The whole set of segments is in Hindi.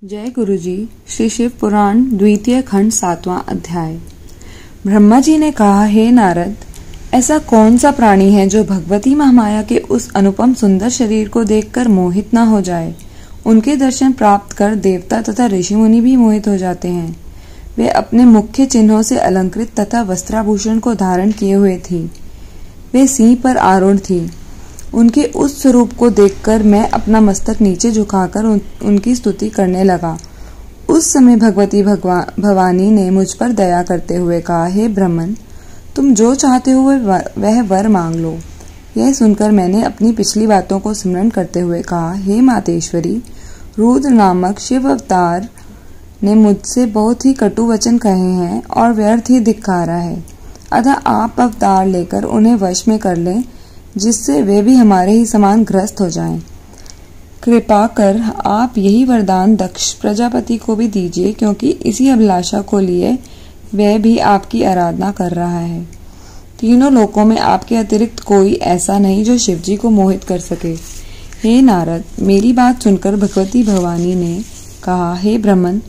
जय गुरुजी। श्री शिव पुराण द्वितीय खंड 7वां अध्याय। ब्रह्मा जी ने कहा, हे नारद, ऐसा कौन सा प्राणी है जो भगवती महामाया के उस अनुपम सुंदर शरीर को देखकर मोहित न हो जाए। उनके दर्शन प्राप्त कर देवता तथा ऋषि मुनि भी मोहित हो जाते हैं। वे अपने मुख्य चिन्हों से अलंकृत तथा वस्त्राभूषण को धारण किए हुए थी। वे सिंह पर आरूढ़ थी। उनके उस स्वरूप को देखकर मैं अपना मस्तक नीचे झुकाकर उनकी स्तुति करने लगा। उस समय भगवती भवानी ने मुझ पर दया करते हुए कहा, हे ब्राह्मण, तुम जो चाहते हो वह वर मांग लो। यह सुनकर मैंने अपनी पिछली बातों को स्मरण करते हुए कहा, हे मातेश्वरी, रुद्र नामक शिव अवतार ने मुझसे बहुत ही कटु वचन कहे हैं और व्यर्थ ही धिक्कारा है। अतः आप अवतार लेकर उन्हें वश में कर लें, जिससे वे भी हमारे ही समान ग्रस्त हो जाएं। कृपा कर आप यही वरदान दक्ष प्रजापति को भी दीजिए, क्योंकि इसी अभिलाषा को लिए वह भी आपकी आराधना कर रहा है। तीनों लोकों में आपके अतिरिक्त कोई ऐसा नहीं जो शिवजी को मोहित कर सके। हे नारद, मेरी बात सुनकर भगवती भवानी ने कहा, हे ब्राह्मण,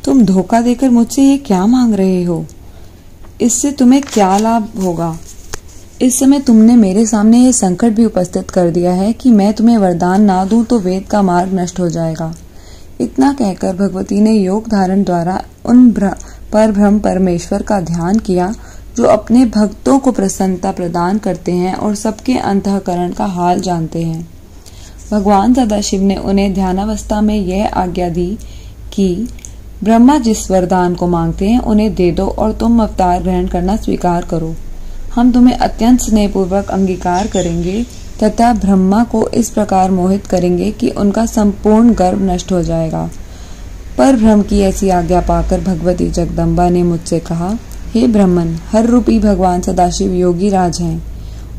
तुम धोखा देकर मुझसे ये क्या मांग रहे हो? इससे तुम्हें क्या लाभ होगा? इस समय तुमने मेरे सामने ये संकट भी उपस्थित कर दिया है कि मैं तुम्हें वरदान ना दूं तो वेद का मार्ग नष्ट हो जाएगा। इतना कहकर भगवती ने योग धारण द्वारा उन परब्रह्म परमेश्वर का ध्यान किया, जो अपने भक्तों को प्रसन्नता प्रदान करते हैं और सबके अंतःकरण का हाल जानते हैं। भगवान सदाशिव ने उन्हें ध्यानावस्था में यह आज्ञा दी कि ब्रह्मा जिस वरदान को मांगते हैं उन्हें दे दो और तुम अवतार ग्रहण करना स्वीकार करो। हम तुम्हें अत्यंत स्नेहपूर्वक अंगीकार करेंगे तथा ब्रह्मा को इस प्रकार मोहित करेंगे कि उनका संपूर्ण गर्व नष्ट हो जाएगा। पर ब्रह्म की ऐसी आज्ञा पाकर भगवती जगदम्बा ने मुझसे कहा, हे ब्राह्मण, हर रूपी भगवान सदाशिव योगी राज हैं।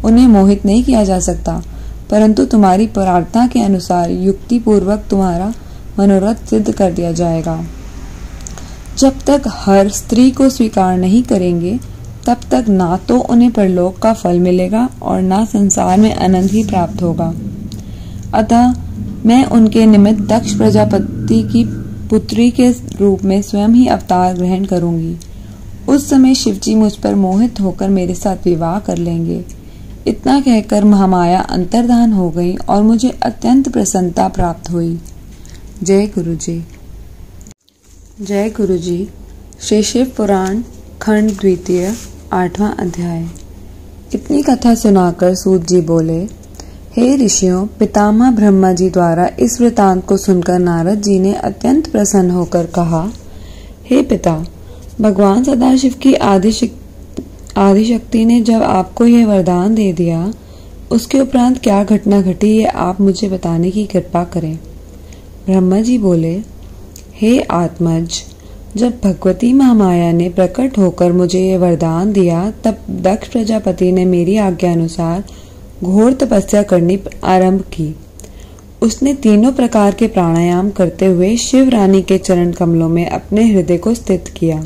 उन्हें मोहित नहीं किया जा सकता, परंतु तुम्हारी प्रार्थना के अनुसार युक्ति पूर्वक तुम्हारा मनोरथ सिद्ध कर दिया जाएगा। जब तक हर स्त्री को स्वीकार नहीं करेंगे, तब तक ना तो उन्हें परलोक का फल मिलेगा और ना संसार में आनंद ही प्राप्त होगा। अतः मैं उनके निमित्त दक्ष प्रजापति की पुत्री के रूप में स्वयं ही अवतार ग्रहण करूंगी। उस समय शिवजी मुझ पर मोहित होकर मेरे साथ विवाह कर लेंगे। इतना कहकर महामाया अंतर्धान हो गई और मुझे अत्यंत प्रसन्नता प्राप्त हुई। जय गुरुजी। जय गुरुजी। श्री शिव पुराण खंड द्वितीय 8वां अध्याय। इतनी कथा सुनाकर सूत जी बोले, हे ऋषियों, पितामह ब्रह्मा जी द्वारा इस वृतांत को सुनकर नारद जी ने अत्यंत प्रसन्न होकर कहा, हे पिता, भगवान सदाशिव की आदिशक्ति ने जब आपको यह वरदान दे दिया, उसके उपरांत क्या घटना घटी ये आप मुझे बताने की कृपा करें। ब्रह्मा जी बोले, हे आत्मज, जब भगवती महामाया ने प्रकट होकर मुझे ये वरदान दिया, तब दक्ष प्रजापति ने मेरी आज्ञा अनुसार घोर तपस्या करनी आरंभ की। उसने तीनों प्रकार के प्राणायाम करते हुए शिव रानी के चरण कमलों में अपने हृदय को स्थित किया।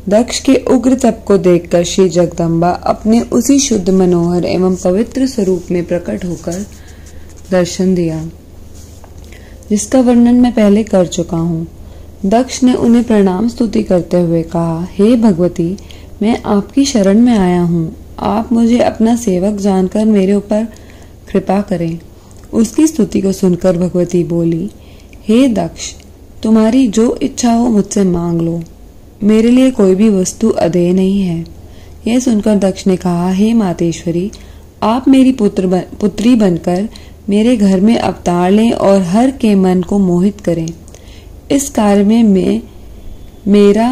दक्ष के उग्र तप को देखकर श्री जगदम्बा अपने उसी शुद्ध, मनोहर एवं पवित्र स्वरूप में प्रकट होकर दर्शन दिया, जिसका वर्णन मैं पहले कर चुका हूँ। दक्ष ने उन्हें प्रणाम स्तुति करते हुए कहा, हे भगवती, मैं आपकी शरण में आया हूँ। आप मुझे अपना सेवक जानकर मेरे ऊपर कृपा करें। उसकी स्तुति को सुनकर भगवती बोली, हे दक्ष, तुम्हारी जो इच्छा हो मुझसे मांग लो। मेरे लिए कोई भी वस्तु अदेय नहीं है। यह सुनकर दक्ष ने कहा, हे मातेश्वरी, आप मेरी पुत्री बनकर मेरे घर में अवतार लें और हर के मन को मोहित करें। इस कार्य में मेरा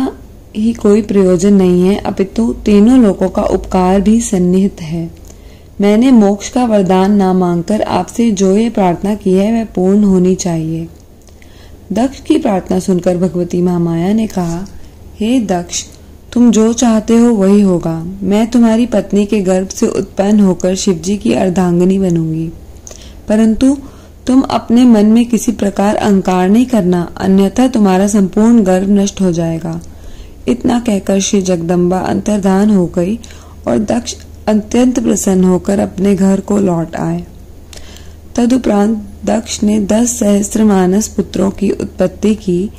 ही कोई प्रयोजन नहीं है, अपितु तीनों लोगों का उपकार भी सन्निहित है। मैंने मोक्ष का वरदान ना मांगकर आपसे जो ये प्रार्थना की है वह पूर्ण होनी चाहिए। दक्ष की प्रार्थना सुनकर भगवती महामाया ने कहा, हे दक्ष, तुम जो चाहते हो वही होगा। मैं तुम्हारी पत्नी के गर्भ से उत्पन्न होकर शिवजी की अर्धांगिनी बनूंगी, परंतु तुम अपने मन में किसी प्रकार अहंकार नहीं करना, अन्यथा तुम्हारा संपूर्ण गर्व नष्ट हो जाएगा। इतना कहकर श्री जगदम्बा अंतर्धान हो गई और दक्ष अत्यंत प्रसन्न होकर अपने घर को लौट आए। तदुपरांत दक्ष ने 10 सहस्त्र मानस पुत्रों की उत्पत्ति की।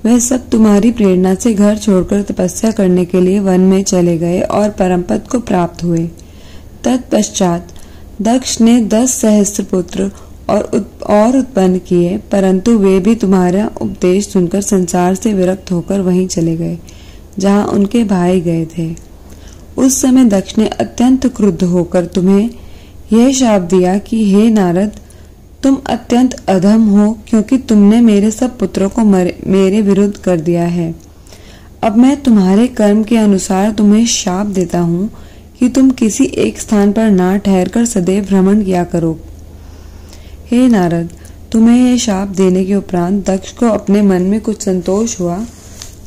वह सब तुम्हारी प्रेरणा से घर छोड़कर तपस्या करने के लिए वन में चले गए और परमपद को प्राप्त हुए। तत्पश्चात दक्ष ने 10 सहस्त्र पुत्र और उत्पन्न किए, परंतु वे भी तुम्हारा उपदेश सुनकर संसार से विरक्त होकर वहीं चले गए जहां उनके भाई गए थे। उस समय दक्ष ने अत्यंत क्रुद्ध होकर तुम्हें यह शाप दिया कि हे नारद, तुम अत्यंत अधम हो, क्योंकि तुमने मेरे सब पुत्रों को मेरे विरुद्ध कर दिया है। अब मैं तुम्हारे कर्म के अनुसार तुम्हें शाप देता हूँ कि तुम किसी एक स्थान पर ना ठहरकर सदैव भ्रमण किया करो। हे नारद, तुम्हें यह शाप देने के उपरांत दक्ष को अपने मन में कुछ संतोष हुआ।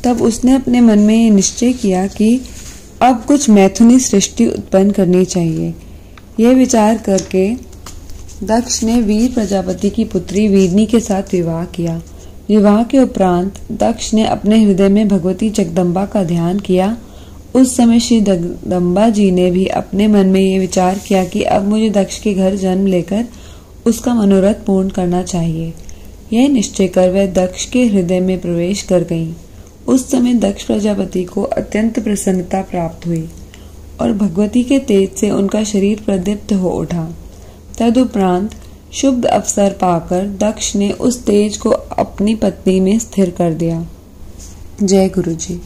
तब उसने अपने मन में ये निश्चय किया कि अब कुछ मैथुनी सृष्टि उत्पन्न करनी चाहिए। यह विचार करके दक्ष ने वीर प्रजापति की पुत्री वीरनी के साथ विवाह किया। विवाह के उपरांत दक्ष ने अपने हृदय में भगवती जगदम्बा का ध्यान किया। उस समय श्री जगदम्बा जी ने भी अपने मन में ये विचार किया कि अब मुझे दक्ष के घर जन्म लेकर उसका मनोरथ पूर्ण करना चाहिए। यह निश्चय कर वह दक्ष के हृदय में प्रवेश कर गईं। उस समय दक्ष प्रजापति को अत्यंत प्रसन्नता प्राप्त हुई और भगवती के तेज से उनका शरीर प्रदीप्त हो उठा। तदुपरांत शुभ अवसर पाकर दक्ष ने उस तेज को अपनी पत्नी में स्थिर कर दिया। जय गुरु जी।